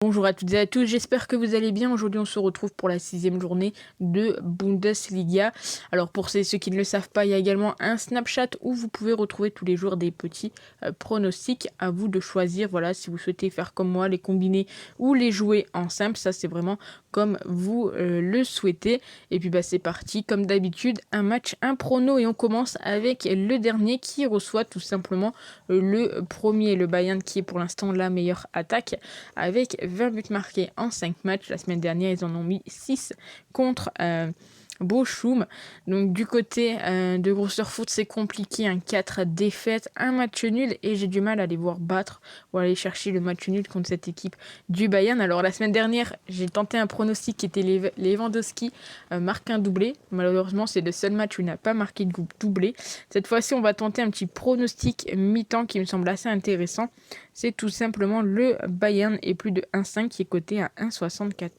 Bonjour à toutes et à tous, j'espère que vous allez bien. Aujourd'hui on se retrouve pour la 6e journée de Bundesliga. Alors pour ceux qui ne le savent pas, il y a également un Snapchat où vous pouvez retrouver tous les jours des petits pronostics. À vous de choisir, voilà, si vous souhaitez faire comme moi, les combiner ou les jouer en simple. Ça c'est vraiment comme vous le souhaitez. Et puis c'est parti, comme d'habitude, un match, un prono. Et on commence avec le dernier qui reçoit tout simplement le premier, le Bayern, qui est pour l'instant la meilleure attaque avec 20 buts marqués en 5 matchs. La semaine dernière, ils en ont mis 6 contre Bochum. Donc du côté de Grosseur Foot, c'est compliqué. 4 défaites, un match nul et j'ai du mal à les voir battre ou aller chercher le match nul contre cette équipe du Bayern. Alors la semaine dernière, j'ai tenté un pronostic qui était Lewandowski marque un doublé. Malheureusement, c'est le seul match où il n'a pas marqué de doublé. Cette fois-ci, on va tenter un petit pronostic mi-temps qui me semble assez intéressant. C'est tout simplement le Bayern et plus de 1,5 qui est coté à 1,74.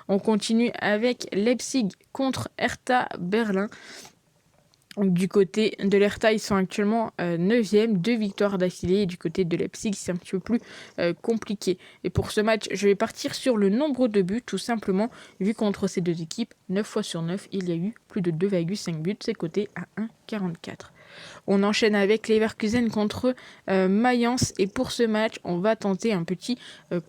On continue avec Leipzig contre Hertha Berlin. Du côté de l'Hertha, ils sont actuellement 9e, 2 victoires d'affilée. Et du côté de Leipzig, c'est un petit peu plus compliqué. Et pour ce match, je vais partir sur le nombre de buts, tout simplement. Vu qu'entre ces deux équipes, 9 fois sur 9, il y a eu plus de 2,5 buts. C'est coté à 1,44. On enchaîne avec Leverkusen contre Mayence. Et pour ce match, on va tenter un petit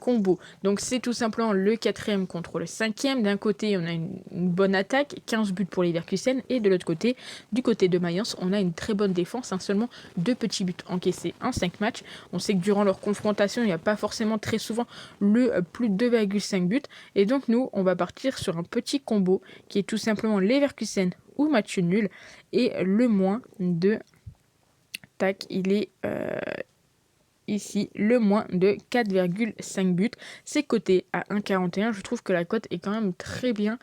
combo. Donc c'est tout simplement le 4e contre le 5e. D'un côté, on a une bonne attaque, 15 buts pour Leverkusen. Et de l'autre côté, du côté de Mayence, on a une très bonne défense. Seulement 2 petits buts encaissés en 5 matchs. On sait que durant leur confrontation, il n'y a pas forcément très souvent le plus de 2,5 buts. Et donc nous, on va partir sur un petit combo qui est tout simplement Leverkusen ou match nul et le moins de il est ici le moins de 4,5 buts. C'est coté à 1,41. Je trouve que la cote est quand même très bien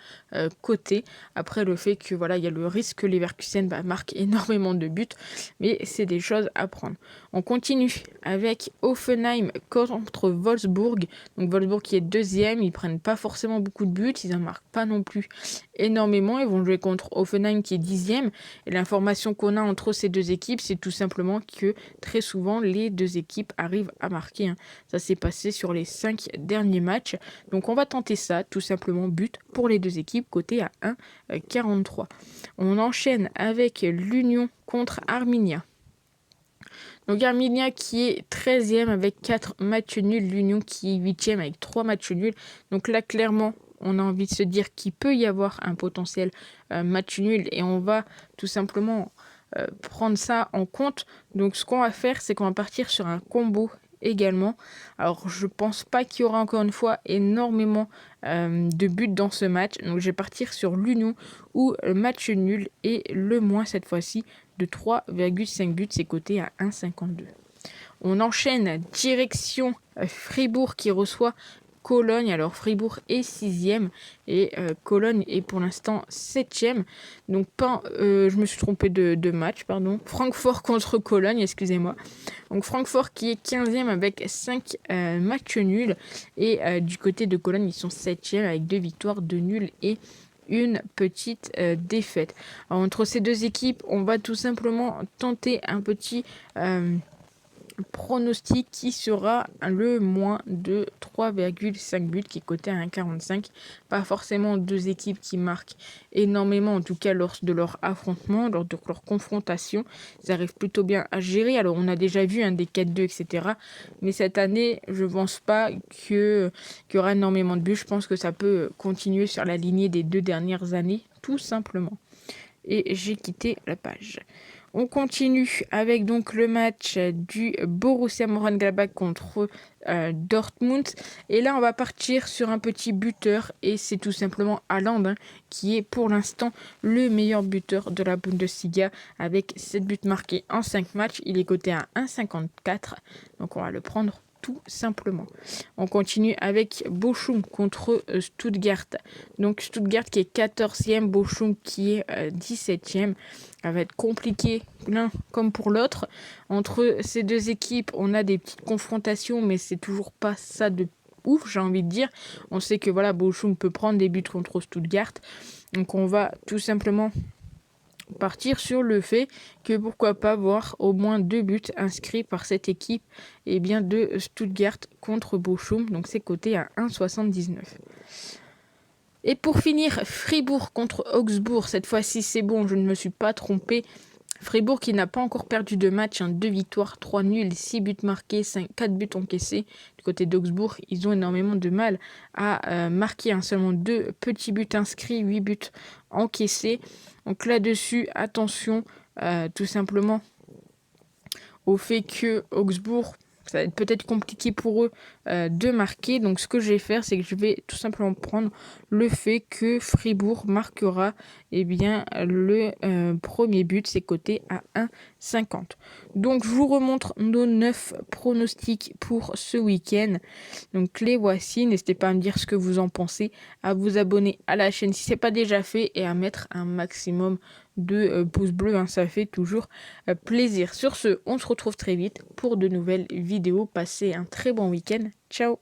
cotée. Après le fait que voilà, il y a le risque que Leverkusen marque énormément de buts, mais c'est des choses à prendre. On continue avec Hoffenheim contre Wolfsburg. Donc Wolfsburg qui est 2e, ils prennent pas forcément beaucoup de buts, ils en marquent pas non plus énormément. Ils vont jouer contre Hoffenheim qui est 10e. Et l'information qu'on a entre ces deux équipes, c'est tout simplement que très souvent les deux équipes arrive à marquer. Ça s'est passé sur les 5 derniers matchs. Donc on va tenter ça, tout simplement but pour les deux équipes, coté à 1,43. On enchaîne avec l'Union contre Arminia. Donc Arminia qui est 13e avec 4 matchs nuls, l'Union qui est 8e avec 3 matchs nuls. Donc là clairement, on a envie de se dire qu'il peut y avoir un potentiel match nul et on va tout simplement prendre ça en compte. Donc ce qu'on va faire, c'est qu'on va partir sur un combo également. Alors je pense pas qu'il y aura encore une fois énormément de buts dans ce match. Donc je vais partir sur l'Union ou le match nul et le moins cette fois-ci de 3,5 buts. C'est coté à 1,52. On enchaîne direction Fribourg qui reçoit Cologne. Alors Fribourg est 6e et Cologne est pour l'instant 7e. Donc je me suis trompée de match, pardon. Francfort contre Cologne, excusez-moi. Donc Francfort qui est 15e avec 5 matchs nuls. Et du côté de Cologne, ils sont 7e avec 2 victoires, 2 nuls et une petite défaite. Alors, entre ces deux équipes, on va tout simplement tenter un petit pronostic qui sera le moins de 3,5 buts qui est coté à 1,45. Pas forcément deux équipes qui marquent énormément, en tout cas lors de leur affrontement, lors de leur confrontation. Ils arrivent plutôt bien à gérer. Alors on a déjà vu des 4-2, etc. Mais cette année, je pense pas qu'il y aura énormément de buts. Je pense que ça peut continuer sur la lignée des 2 dernières années, tout simplement. Et j'ai quitté la page. On continue avec donc le match du Borussia Mönchengladbach contre Dortmund. Et là, on va partir sur un petit buteur. Et c'est tout simplement Haaland qui est pour l'instant le meilleur buteur de la Bundesliga avec 7 buts marqués en 5 matchs. Il est coté à 1,54. Donc on va le prendre tout simplement. On continue avec Bochum contre Stuttgart. Donc Stuttgart qui est 14e, Bochum qui est 17e. Ça va être compliqué l'un comme pour l'autre. Entre ces deux équipes, on a des petites confrontations, mais c'est toujours pas ça de ouf, j'ai envie de dire. On sait que voilà, Bochum peut prendre des buts contre Stuttgart. Donc on va tout simplement partir sur le fait que pourquoi pas voir au moins 2 buts inscrits par cette équipe de Stuttgart contre Bochum. Donc c'est coté à 1,79. Et pour finir, Fribourg contre Augsbourg. Cette fois-ci, c'est bon, je ne me suis pas trompé. Fribourg qui n'a pas encore perdu de match, 2 victoires, 3 nuls, 6 buts marqués, 4 buts encaissés. Du côté d'Augsbourg, ils ont énormément de mal à marquer, seulement 2 petits buts inscrits, 8 buts encaissés. Donc là-dessus, attention tout simplement au fait que Augsbourg, ça va être peut-être compliqué pour eux de marquer. Donc ce que je vais faire, c'est que je vais tout simplement prendre le fait que Fribourg marquera le premier but. C'est coté à 1,50. Donc je vous remontre nos 9 pronostics pour ce week-end. Donc les voici. N'hésitez pas à me dire ce que vous en pensez, à vous abonner à la chaîne si ce n'est pas déjà fait et à mettre un maximum de pouces bleus, ça fait toujours plaisir. Sur ce, on se retrouve très vite pour de nouvelles vidéos. Passez un très bon week-end. Ciao!